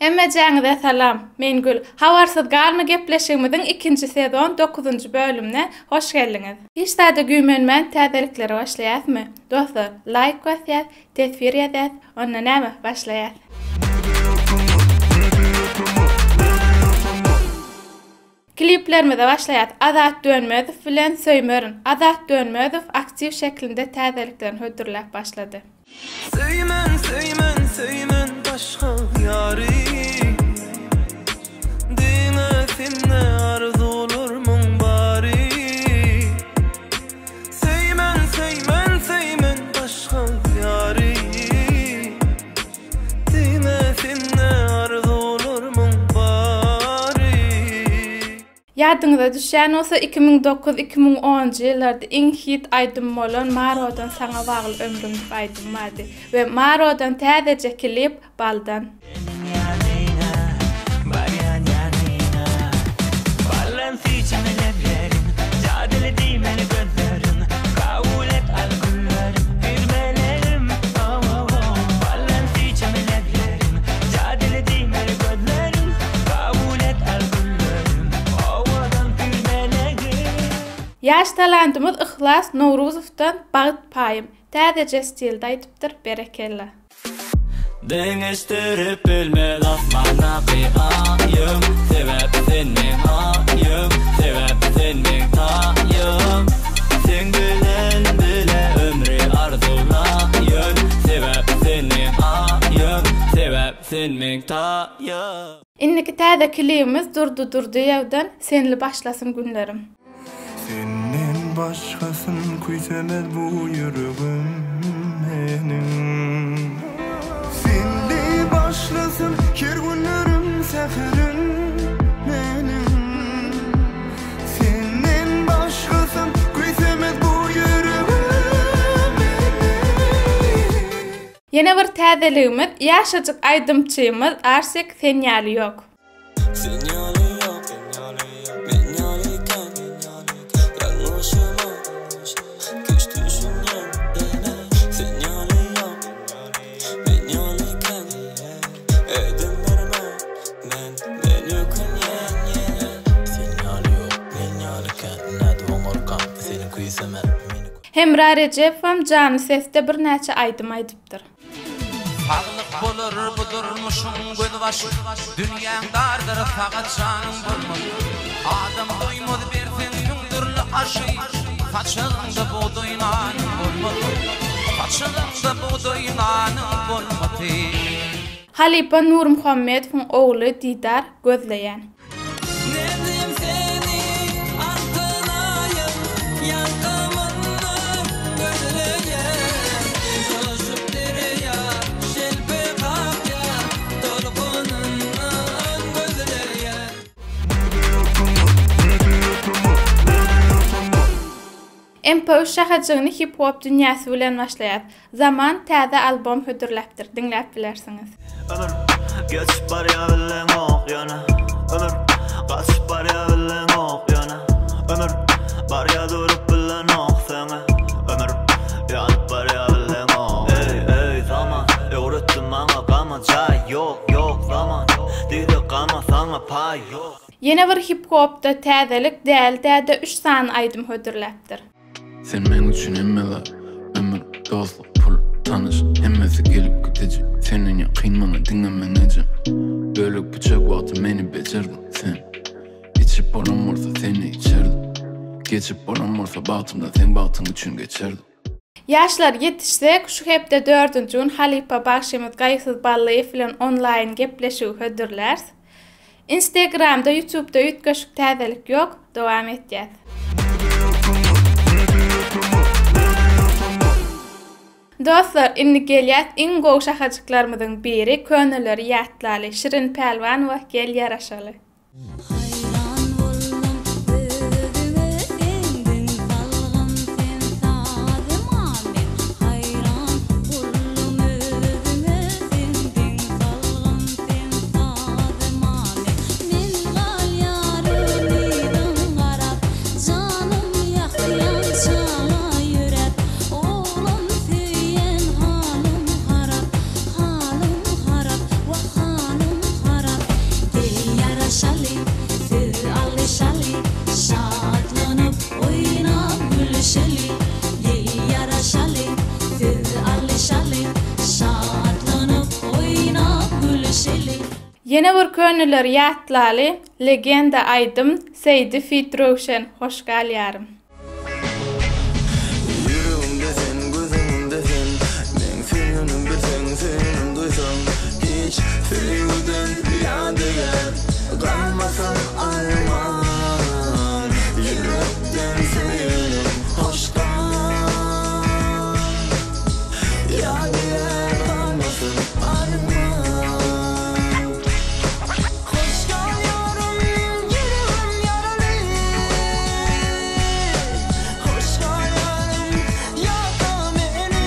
Hemme jaňyza salam. Men Gül. Hawarsız galma gepleşigimiziň 2-nji sezon 9-njy bölümine hoş geldiňiz. Hiç taýda güýmenmän täzelikleri başlaýasmy? Dostlar, like goýýas, tesbir ýazas, onda näme başlaýas. Kliplerimize başlaýat. Azat Dönmezov bilen Söýmerin. Azat Dönmezov aktiv şeklinde täzeliklerini hödürläp başlady. Söýmen, söýmen, söýmen başga ýary. Diňe sinne arzulurmuň bary. Söýmen, söýmen, söýmen başga ýary. Diňe sinne arzulurmuň bary. Ýadyňyza düşýän olsa 2009-2010 ýyllarda iň hit aýdym bolan Marodan saňa bagly ömrüm aýdym bardy we Marodan täzeje klip Baldan. Yaş talantymyz Ihlas Nowruzowdan Bagyt paýym. Täzeje stilde aýdypdyr, berekella. Deňeşdirip bilmez asmana gyýaýym, sebäp seni haýym, sebäp seni taýym. Sen bilen bile ömrü arzulaýyn, sebäp seni haýym, sebäp seni taýym. Inniki täze klipimiz durdu ýewden senli başlasyn günlerim. Senden başkasın kuysemez bu yüreğim benim. Senli başlasın her günlerim seferim benim. Senden başkasın kuysemez bu yüreğim benim. Yine bir täzeligimiz ýaşajyk aýdymçymyz Arsek Senýaly ýok. Hemra Recepem Canı Ses'te bir näçe aýdym aýdypdyr. Paglyk bolar budurmuşum göz baş, dünýäň dardyr fagat janyň bolmaly. Adam doýmady bersen ýuňdurly aşy, paçagynda bodoýnan bolmaly. Paçagynda bodoýnan bolmaly. Halipa Nur Muhammedowyň ogly Didar gözleýän. MP3 şahajagyny hip-hop dünýäsi bilen başlaýar. Zaman täze albom hödürläpdir. Dinläp bilersiňiz. Ömür geçip barýar bilen okyana. Ömür gaçyp barýar bilen okyana. Ömür barýar durup bilen oksaňa. Ömür ýanyp barýar bilen ok. Ey zaman öwretdim maňa gama jaý ýok ýok zaman. Diýdi gama saňa paý ýok. Yine bir hip-hopda täzelik däl-däde 3 san aýdym hödürläpdir. Sen men üçün emmela, ömür, dostluk, pul, tanış, hemmesi gelip gideci. Senin ya kıymana dinlemenece. Bölük bıçak vakti meni becerdin sen. İçip oran varsa seni içerdim. Geçip oran varsa bahtımda sen bahtın üçün geçerdim. Yaşlar yetişsek, şu hepde 4-nji gün Halipa Bagşymyz Gaýsyz Ballyy bilen online gepleşigi hödürlärs. Instagramda, YouTube'da ýetgeşik täzelik ýok, dowam etýär. Dostlar, inni gelýät iň gowy şahajyklarymyzyň biri könülleri ýatlaly Şirin Pelwan we gel ýaraşaly. yaraşalı, tüh alışalı, şadlanıp oynap gülüşeli. Yaraşalı, tüh alışalı, şadlanıp oynap gülüşeli. Yine bir könüller yatlalı, legenda aydım, Seydi Fitruşen, hoş gelýärem. Hiç sevgiden yadigar kalmasın armağan. Yürekten seviyorum hoştan, yadigar kalmasın armağan. Hoş geliyorum yüreğim yaralı, hoş geliyorum yaka beni.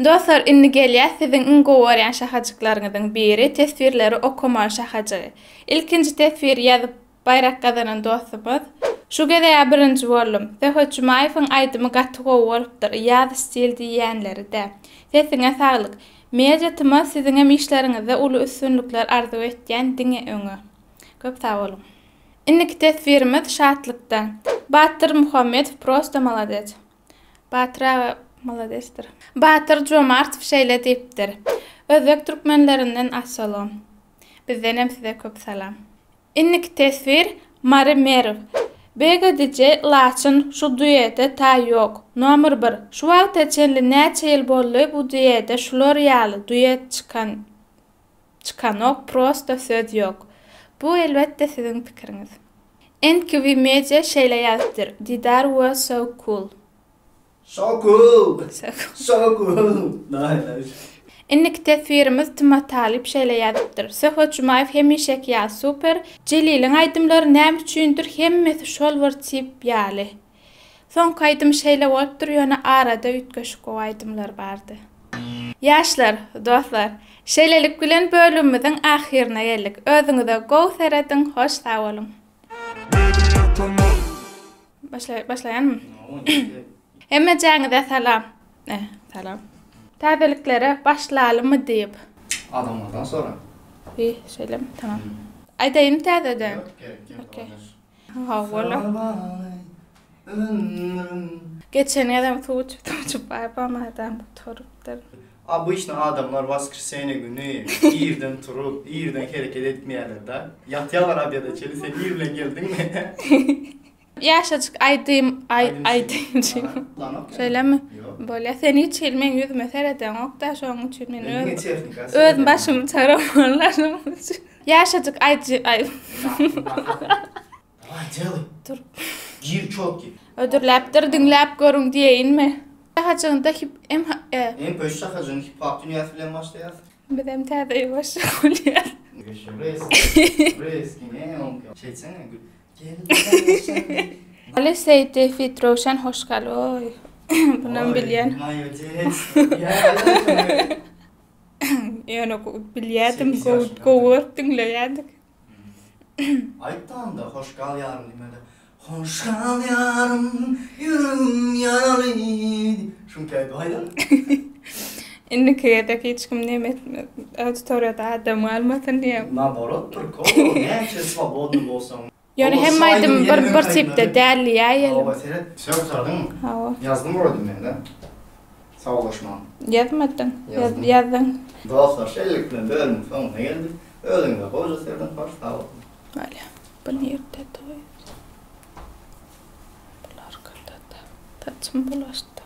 Dostlar, inni gelýär siziň iň gowaryan şahajyklaryňyzyň biri tesbirleri okuma şahajagy. İlkinji tesbir ýazyp bayrak gazanan dostumuz. Şu gede birinji boldum. Zöhret Jumaýewiň aýdymy gaty gowy bolupdyr. Ýaz stil diýenleri de. Sesiňe saglyk. Meýajatyma siziň hem işleriňizde uly üstünlikler arzu etýän diňe öňe. Köp sag bolun. Inniki tesbirimiz şatlykdan. Batyr Muhammed prosto malades. Maladestir. Batır Jomart şeýle diýipdir. Özbek türkmenlerinden assalam. Bizden hem size köp salam. Inniki tesbir Mari Merv. Begedice laçın şu düýede ta ýok. Nomer 1. Şu wagt içinde näçe ýyl boldy bu düýede şular ýaly düýet çykanok prosto söz ýok. Bu elbetde siziň pikiriňiz. NQV Media şeýle ýazdyr. Didar was so cool. So cool. So cool. Nice. Inniki tesbirimiz Tima Talip şeýle ýazypdyr. Zöhret Jumaýew hemişek ýa super. Jeliliň aýdymlary näme üçindir hemmesi şol bir tip ýaly. Soňky aýdym şeýle bolupdyr, ýöne arada ütgeşik gowy aýdymlar bardy. Ýaşlar, dostlar, şeýlelik bilen bölümimiziň ahyrına geldik. Özüňize gowy seredin, hoş sag bolun. Başlaýanmy? Hemme jaňyza salam. Salam. Täzeliklere başlalamy diýip. Adamlardan sonra. Şeýle, tamam. Aýdaýyn täzeden. Okey. Ha, wala. Geçen adam tuğuçup aypama adam turupdyr. Bu işni adamlar Vaskrsene günü ýerden turup, ýerden hereket etmeýärler da. Ýatýarlar abyada çeli, sen ýer bilen geldingmi? Yaşadık aydayım. Söyleme. Böyle sen hiç ilmen yüzüme seyreden okta şu an için ben öz başımı çaramalar. Yaşadık Dur. Gir çok ki. Ödürläpdir dinläp görüň diýin mi? Şahajynda em pöş şahajyň hip-hop dünýäsi bilen başlaýar. Bizem täze başlaýar. Ale Seydi Fitruşen hoş galoy. Bundan bilýän. Ýöne bilýärdim, gowy dinleýärdik. Aýtdan da hoş galýarym diýmeli. Hoş galýarym, ýüregim ýaraly. Şunkä baýdan. Inniki hiç kim nemet auditoriyada adam almasın diye. Naborotdur ko, näçe swobodny bolsaň. Yani hem aydym bir tipde däli ýaýaly. Aba seret söz sardyňmy? Ha. Yazdım boradım mende. Sağlaşman. Yazmadın. Yazdın. Dostlar şeýle bilen bölüm soňuna geldik. Özüňde goýja serden hoş sag ol. Vale. Bu ýerde toý. Bular kadada. Taçım bulaşdy.